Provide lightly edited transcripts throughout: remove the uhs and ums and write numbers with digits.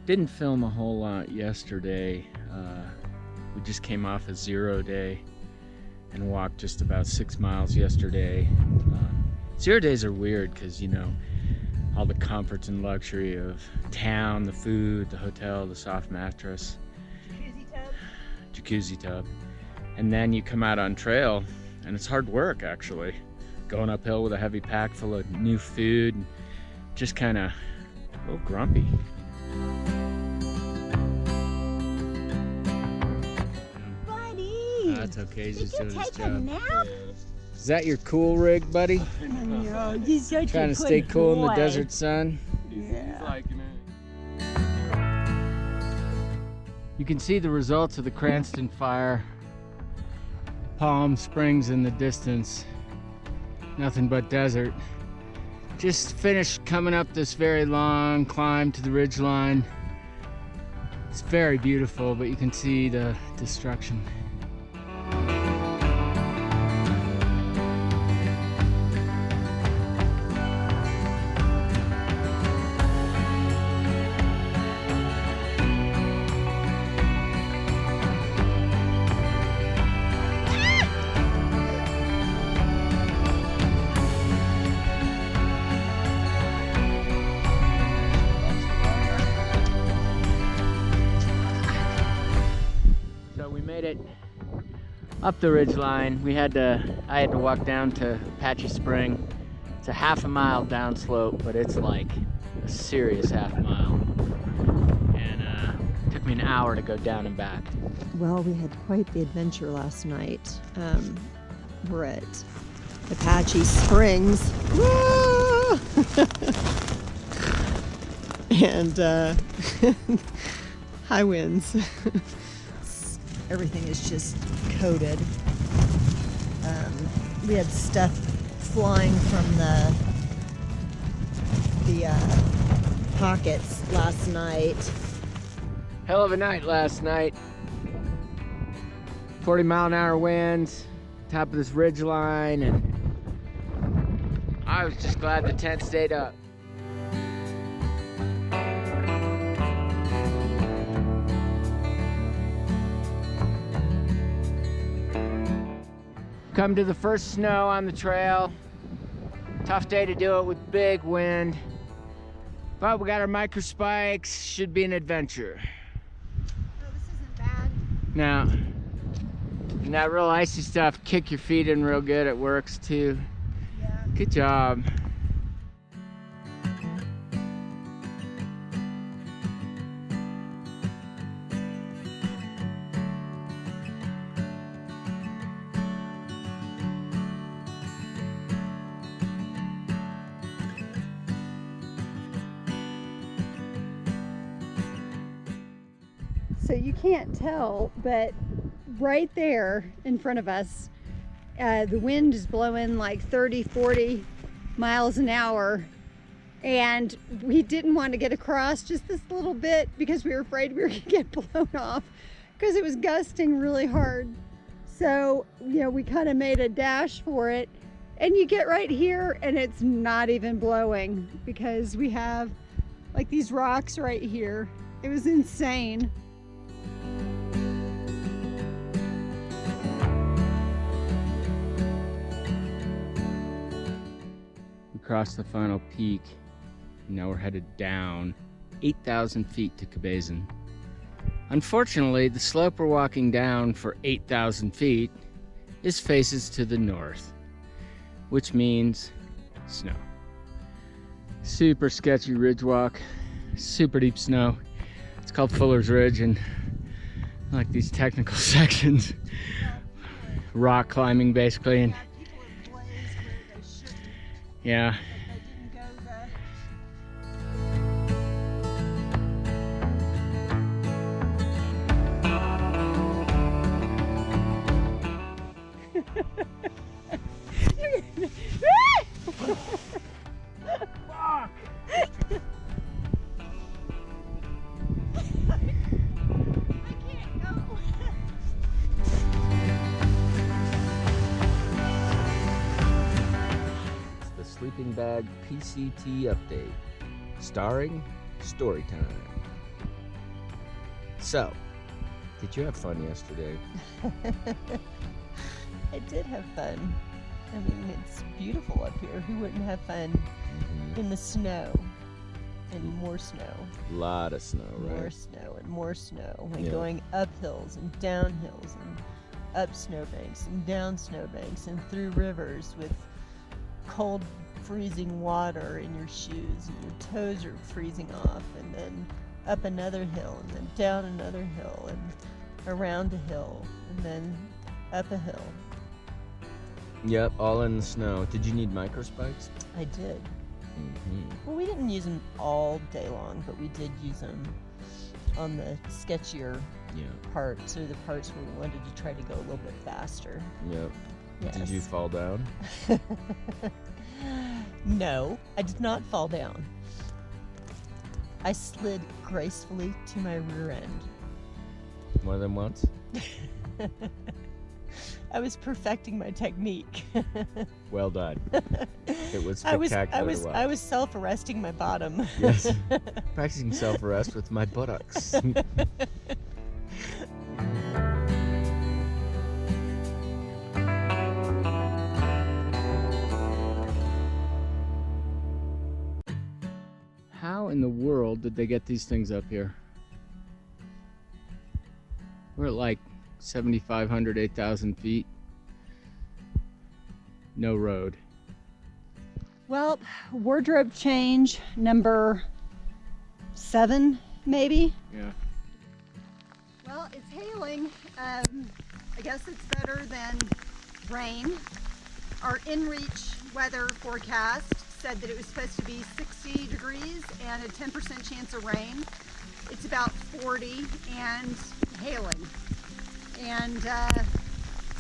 Didn't film a whole lot yesterday. We just came off a 0 day and walked just about 6 miles yesterday. 0 days are weird because, you know, all the comforts and luxury of town, the food, the hotel, the soft mattress, jacuzzi tub, and then you come out on trail and it's hard work, actually, going uphill with a heavy pack full of new food and just kind of a little grumpy. Buddy, that's okay, he's just did doing you his take a job. nap? Is that your cool rig, buddy? No, you're such Trying a to stay good cool in the boy. desert sun? Yeah. liking it. You can see the results of the Cranston Fire. Palm Springs in the distance. Nothing but desert. Just finished coming up this very long climb to the ridgeline. It's very beautiful, but you can see the destruction. It up the ridgeline. I had to walk down to Apache Spring. It's a half a mile downslope, but it's like a serious half mile. And it took me an hour to go down and back. Well, we had quite the adventure last night. We're at Apache Springs. And high winds. Everything is just coated. We had stuff flying from the pockets last night. Hell of a night last night. 40-mile-an-hour winds, top of this ridge line, and I was just glad the tent stayed up. Come to the first snow on the trail. Tough day to do it with big wind. But we got our micro spikes. Should be an adventure. Oh, this isn't bad. Now, and that real icy stuff, kick your feet in real good. It works too. Yeah. Good job. So you can't tell, but right there in front of us, the wind is blowing like 30, 40 miles an hour. And we didn't want to get across just this little bit because we were afraid we were going to get blown off because it was gusting really hard. So, you know, we kind of made a dash for it. And you get right here and it's not even blowing because we have like these rocks right here. It was insane. Across the final peak. Now we're headed down 8,000 feet to Cabezon. Unfortunately, the slope we're walking down for 8,000 feet is faces to the north, which means snow. Super sketchy ridge walk, super deep snow. It's called Fuller's Ridge, and I like these technical sections, rock climbing basically, and yeah. Sleeping Bag PCT update, starring Storytime. So, did you have fun yesterday? I did have fun. I mean, it's beautiful up here. Who wouldn't have fun in the snow? And more snow. A lot of snow, right? More snow and more snow. And Yeah. going up hills and down hills and up snowbanks and down snowbanks and through rivers with cold, freezing water in your shoes and your toes are freezing off, and then up another hill and then down another hill and around a hill and then up a hill. Yep, all in the snow. Did you need micro spikes? I did. Mm-hmm. Well, we didn't use them all day long, but we did use them on the sketchier Yeah. parts, or the parts where we wanted to try to go a little bit faster. Yep. Yes. Did you fall down? No, I did not fall down. I slid gracefully to my rear end. More than once? I was perfecting my technique. Well done. It was I was spectacular to watch. I was self-arresting my bottom. Yes. Practicing self-arrest with my buttocks. How in the world did they get these things up here? We're at like 7,500, 8,000 feet. No road. Well, wardrobe change number 7, maybe. Yeah. Well, it's hailing. I guess it's better than rain. Our in-reach weather forecast said that it was supposed to be 60 degrees and a 10% chance of rain. It's about 40 and hailing. And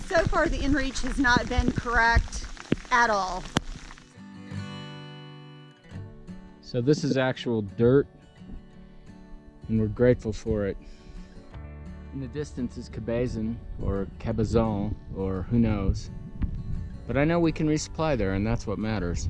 so far the in-reach has not been correct at all. So this is actual dirt, and we're grateful for it. In the distance is Cabazon, or Cabazon, or who knows. But I know we can resupply there, and that's what matters.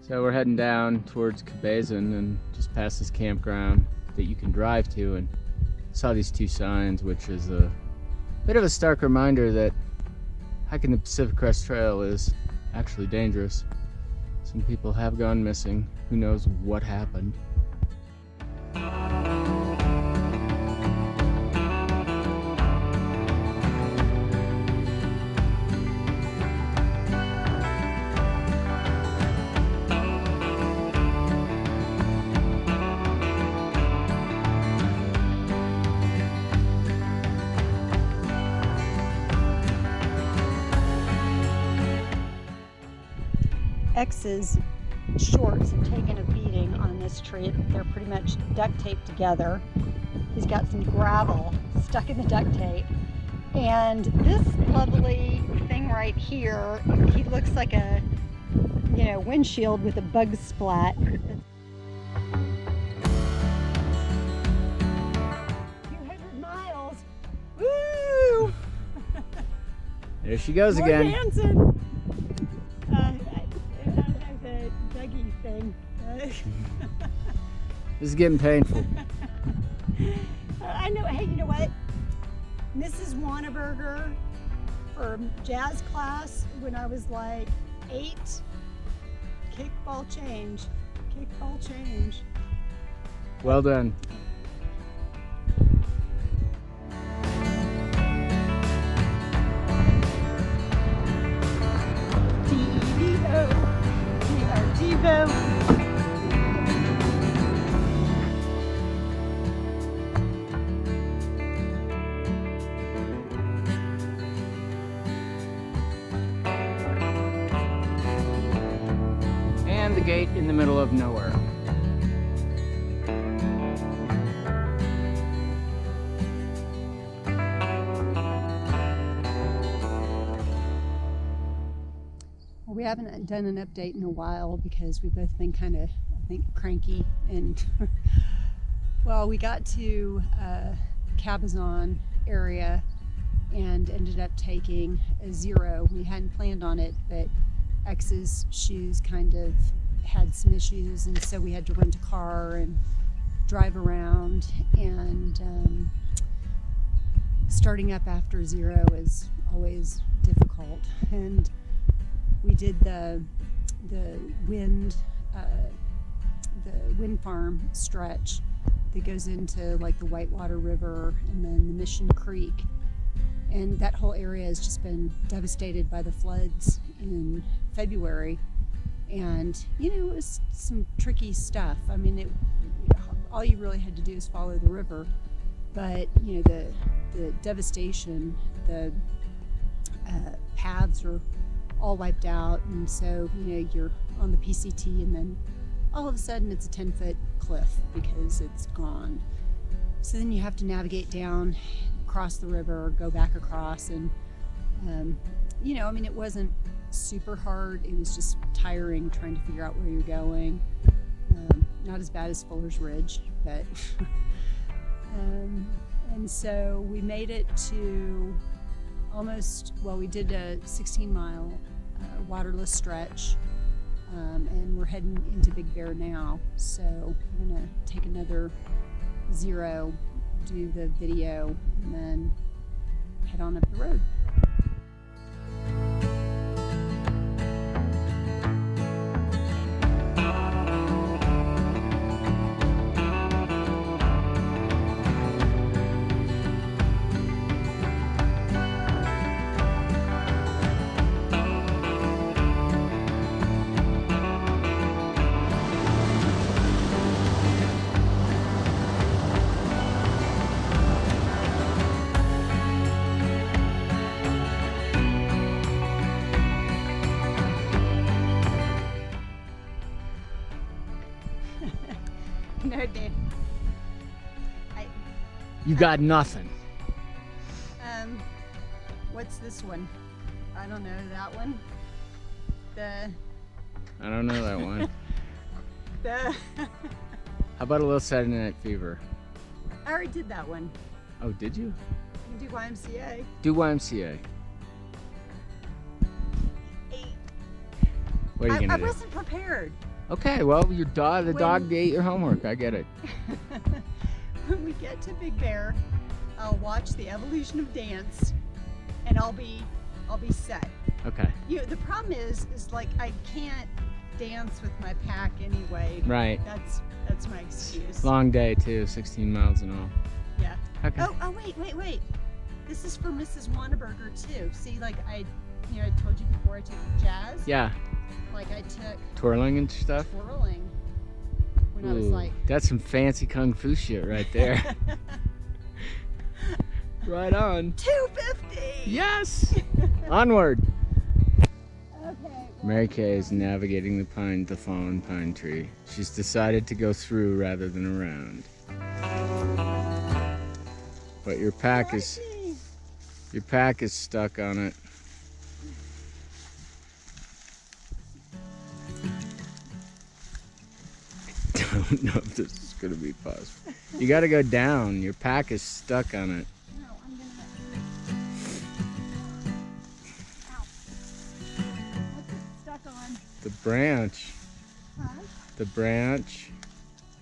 So we're heading down towards Cabazon and just past this campground that you can drive to, and saw these 2 signs, which is a bit of a stark reminder that hiking the Pacific Crest Trail is actually dangerous. Some people have gone missing. Who knows what happened? X's shorts have taken a beating on this tree. They're pretty much duct taped together. He's got some gravel stuck in the duct tape. And this lovely thing right here, he looks like a, windshield with a bug splat. 200 miles. Woo! There she goes More again. dancing. I don't have the Dougie thing. This is getting painful. I know. Hey, you know what? Mrs. Wanneberger for jazz class when I was like 8. Kickball change. Kickball change. Well done. Devo. Devo. And the gate in the middle of nowhere. we haven't done an update in a while because we've both been kind of, I think, cranky. And well, we got to Cabazon area and ended up taking a 0. We hadn't planned on it, but X's shoes kind of had some issues, and so we had to rent a car and drive around. And starting up after 0 is always difficult. And we did the wind farm stretch that goes into like the Whitewater River and then the Mission Creek, and that whole area has just been devastated by the floods in February. And you know, it was some tricky stuff. I mean, all you really had to do is follow the river, but you know, the devastation, the paths are all wiped out, and so you know, you're on the PCT and then all of a sudden it's a 10-foot cliff because it's gone. So then you have to navigate down, cross the river, go back across, and you know, I mean, it wasn't super hard, it was just tiring trying to figure out where you're going. Not as bad as Fuller's Ridge, but and so we made it to almost, well, we did a 16-mile waterless stretch, and we're heading into Big Bear now. So we're gonna take another 0, do the video, and then head on up the road. No, dude. You got nothing. What's this one? I don't know, that one? I don't know that one. How about a little Saturday Night Fever? I already did that one. Oh, did you? You can do YMCA. Do YMCA. What are you gonna do? I wasn't prepared. Okay, well, the dog ate your homework. I get it. When we get to Big Bear, I'll watch the evolution of dance, and I'll be set. Okay. The problem is like I can't dance with my pack anyway. Right. That's my excuse. Long day too, 16 miles and all. Yeah. Okay. Oh wait. This is for Mrs. Wanneberger too. See, like I told you before I took jazz. Yeah. Like I took twirling and stuff. Twirling. When I was like. That's some fancy kung fu shit right there. Right on. 250. Yes. Onward. Okay. Mary Kay is navigating the fallen pine tree. She's decided to go through rather than around. But your pack is stuck on it. I don't know if this is going to be possible. You got to go down. Your pack is stuck on it. No, I'm gonna. Ow. What's it stuck on? The branch. Huh? The branch.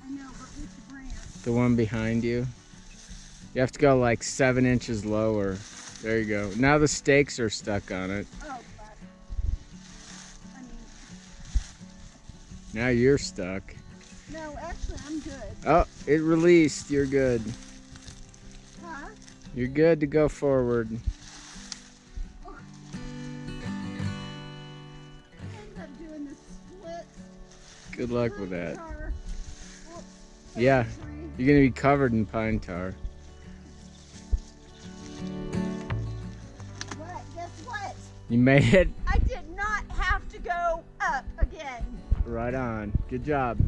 I know, but which branch? The one behind you. You have to go like 7 inches lower. There you go. Now the stakes are stuck on it. Oh, but I mean. Now you're stuck. No, actually, I'm good. Oh, it released. You're good. Huh? You're good to go forward. Oh. I ended up doing this split. Good luck with that. Tar. Oh, Yeah, tree. you're going to be covered in pine tar. What? Guess what? You made it. I did not have to go up again. Right on. Good job.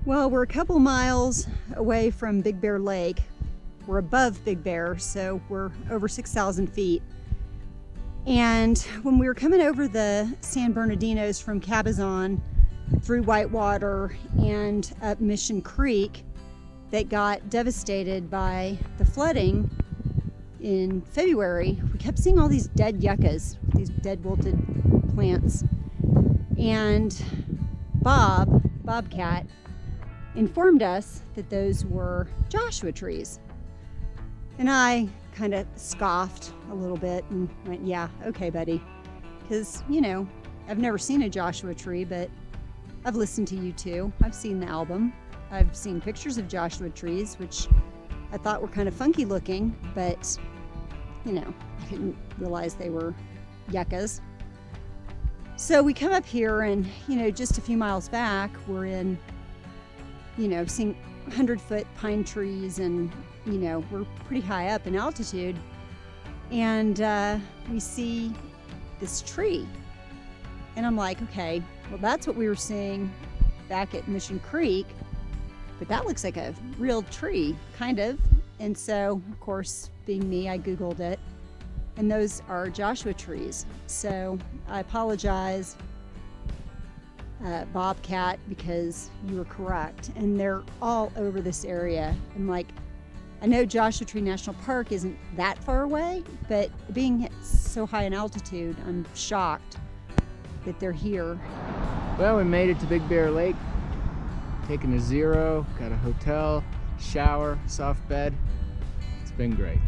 Well, we're a couple miles away from Big Bear Lake, we're above Big Bear, so we're over 6,000 feet. And when we were coming over the San Bernadinos from Cabazon through Whitewater and up Mission Creek that got devastated by the flooding in February, we kept seeing all these dead yuccas, these dead wilted plants. And Bobcat, informed us that those were Joshua trees. And I kind of scoffed a little bit and went, yeah, okay, buddy. Because, you know, I've never seen a Joshua tree, but I've listened to you too. I've seen the album. I've seen pictures of Joshua trees, which I thought were kind of funky looking, but, you know, I didn't realize they were yuccas. So we come up here and, you know, just a few miles back, we're in, you know, seeing 100-foot pine trees and, you know, we're pretty high up in altitude. And we see this tree. And I'm like, okay, well, that's what we were seeing back at Mission Creek, but that looks like a real tree, kind of. And so, of course, being me, I Googled it. And those are Joshua trees. So I apologize, Bobcat, because you were correct. And they're all over this area. And like, I know Joshua Tree National Park isn't that far away, but being so high in altitude, I'm shocked that they're here. Well, we made it to Big Bear Lake, taken a zero, got a hotel, shower, soft bed. It's been great.